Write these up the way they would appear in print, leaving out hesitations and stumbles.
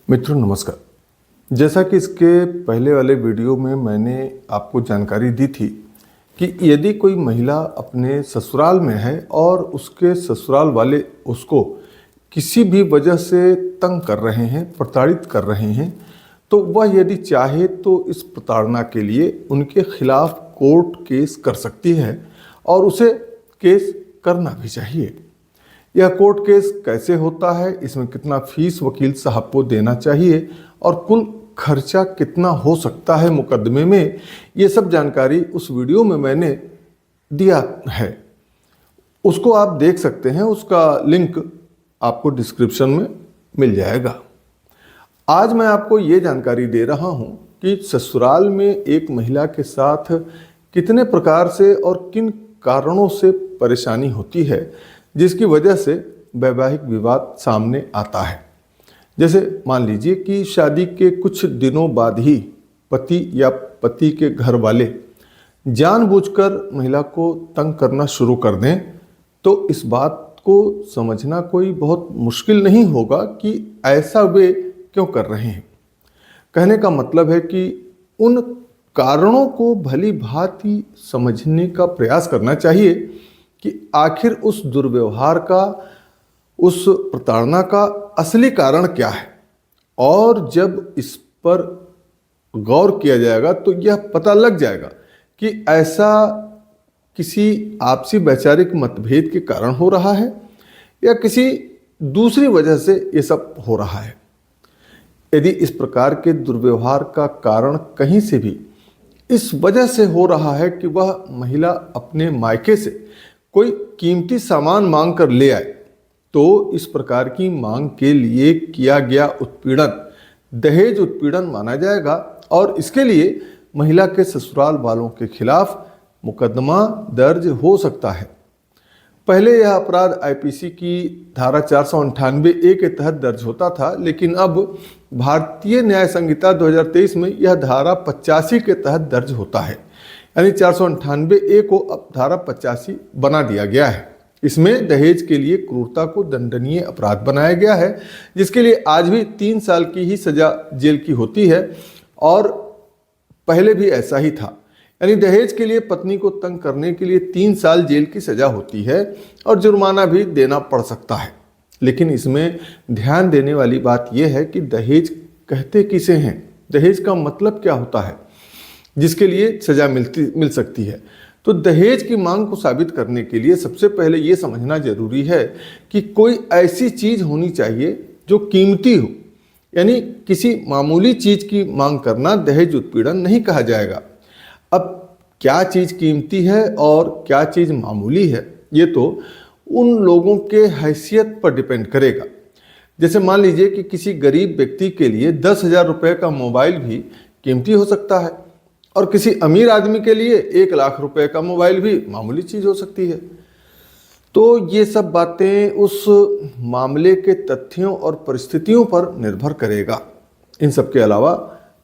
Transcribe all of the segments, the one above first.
मित्रों नमस्कार। जैसा कि इसके पहले वाले वीडियो में मैंने आपको जानकारी दी थी कि यदि कोई महिला अपने ससुराल में है और उसके ससुराल वाले उसको किसी भी वजह से तंग कर रहे हैं, प्रताड़ित कर रहे हैं, तो वह यदि चाहे तो इस प्रताड़ना के लिए उनके खिलाफ कोर्ट केस कर सकती है और उसे केस करना भी चाहिए। यह कोर्ट केस कैसे होता है, इसमें कितना फीस वकील साहब को देना चाहिए और कुल खर्चा कितना हो सकता है मुकदमे में, ये सब जानकारी उस वीडियो में मैंने दिया है। उसको आप देख सकते हैं, उसका लिंक आपको डिस्क्रिप्शन में मिल जाएगा। आज मैं आपको ये जानकारी दे रहा हूँ कि ससुराल में एक महिला के साथ कितने प्रकार से और किन कारणों से परेशानी होती है जिसकी वजह से वैवाहिक विवाद सामने आता है। जैसे मान लीजिए कि शादी के कुछ दिनों बाद ही पति या पति के घर वाले जानबूझकर महिला को तंग करना शुरू कर दें, तो इस बात को समझना कोई बहुत मुश्किल नहीं होगा कि ऐसा वे क्यों कर रहे हैं। कहने का मतलब है कि उन कारणों को भली भांति समझने का प्रयास करना चाहिए कि आखिर उस दुर्व्यवहार का, उस प्रताड़ना का असली कारण क्या है। और जब इस पर गौर किया जाएगा तो यह पता लग जाएगा कि ऐसा किसी आपसी वैचारिक मतभेद के कारण हो रहा है या किसी दूसरी वजह से ये सब हो रहा है। यदि इस प्रकार के दुर्व्यवहार का कारण कहीं से भी इस वजह से हो रहा है कि वह महिला अपने मायके से कोई कीमती सामान मांग कर ले आए, तो इस प्रकार की मांग के लिए किया गया उत्पीड़न दहेज उत्पीड़न माना जाएगा और इसके लिए महिला के ससुराल वालों के खिलाफ मुकदमा दर्ज हो सकता है। पहले यह अपराध आईपीसी की धारा 498A के तहत दर्ज होता था, लेकिन अब भारतीय न्याय संहिता 2023 में यह धारा 85 के तहत दर्ज होता है। यानी 498A को अब धारा 85 बना दिया गया है। इसमें दहेज के लिए क्रूरता को दंडनीय अपराध बनाया गया है, जिसके लिए आज भी 3 साल की ही सजा जेल की होती है और पहले भी ऐसा ही था। यानी दहेज के लिए पत्नी को तंग करने के लिए 3 साल जेल की सजा होती है और जुर्माना भी देना पड़ सकता है। लेकिन इसमें ध्यान देने वाली बात यह है कि दहेज कहते किसे हैं, दहेज का मतलब क्या होता है जिसके लिए सजा मिल सकती है। तो दहेज की मांग को साबित करने के लिए सबसे पहले ये समझना जरूरी है कि कोई ऐसी चीज होनी चाहिए जो कीमती हो। यानी किसी मामूली चीज की मांग करना दहेज उत्पीड़न नहीं कहा जाएगा। अब क्या चीज कीमती है और क्या चीज मामूली है, ये तो उन लोगों के हैसियत पर डिपेंड करेगा। जैसे मान लीजिए कि किसी गरीब व्यक्ति के लिए 10,000 रुपये का मोबाइल भी कीमती हो सकता है और किसी अमीर आदमी के लिए 1 लाख रुपए का मोबाइल भी मामूली चीज हो सकती है। तो ये सब बातें उस मामले के तथ्यों और परिस्थितियों पर निर्भर करेगा। इन सब के अलावा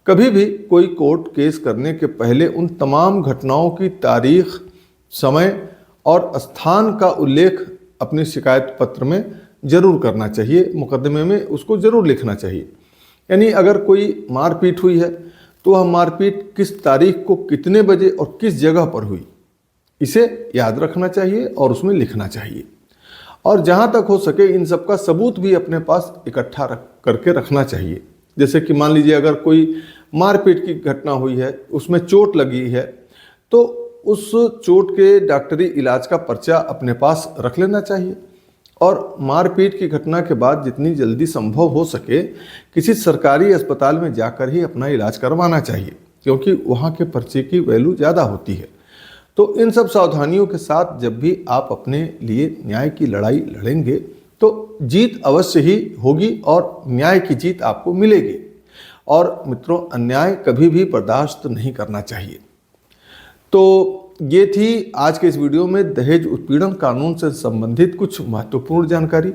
कभी भी कोई कोर्ट केस करने के पहले उन तमाम घटनाओं की तारीख, समय और स्थान का उल्लेख अपने शिकायत पत्र में जरूर करना चाहिए। मुकदमे में उसको जरूर लिखना चाहिए। यानी अगर कोई मारपीट हुई है तो वह मारपीट किस तारीख को, कितने बजे और किस जगह पर हुई, इसे याद रखना चाहिए और उसमें लिखना चाहिए। और जहाँ तक हो सके इन सब का सबूत भी अपने पास इकट्ठा करके रखना चाहिए। जैसे कि मान लीजिए अगर कोई मारपीट की घटना हुई है, उसमें चोट लगी है, तो उस चोट के डॉक्टरी इलाज का पर्चा अपने पास रख लेना चाहिए और मारपीट की घटना के बाद जितनी जल्दी संभव हो सके किसी सरकारी अस्पताल में जाकर ही अपना इलाज करवाना चाहिए, क्योंकि वहाँ के पर्चे की वैल्यू ज़्यादा होती है। तो इन सब सावधानियों के साथ जब भी आप अपने लिए न्याय की लड़ाई लड़ेंगे तो जीत अवश्य ही होगी और न्याय की जीत आपको मिलेगी। और मित्रों, अन्याय कभी भी बर्दाश्त नहीं करना चाहिए। तो ये थी आज के इस वीडियो में दहेज उत्पीड़न कानून से संबंधित कुछ महत्वपूर्ण जानकारी।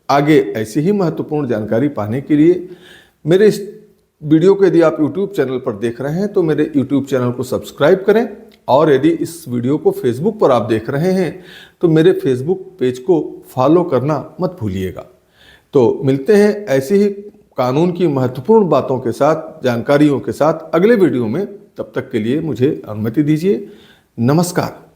आगे ऐसी ही महत्वपूर्ण जानकारी पाने के लिए मेरे इस वीडियो को यदि आप YouTube चैनल पर देख रहे हैं तो मेरे YouTube चैनल को सब्सक्राइब करें, और यदि इस वीडियो को Facebook पर आप देख रहे हैं तो मेरे Facebook पेज को फॉलो करना मत भूलिएगा। तो मिलते हैं ऐसे ही कानून की महत्वपूर्ण बातों के साथ, जानकारियों के साथ अगले वीडियो में। तब तक के लिए मुझे अनुमति दीजिए। नमस्कार।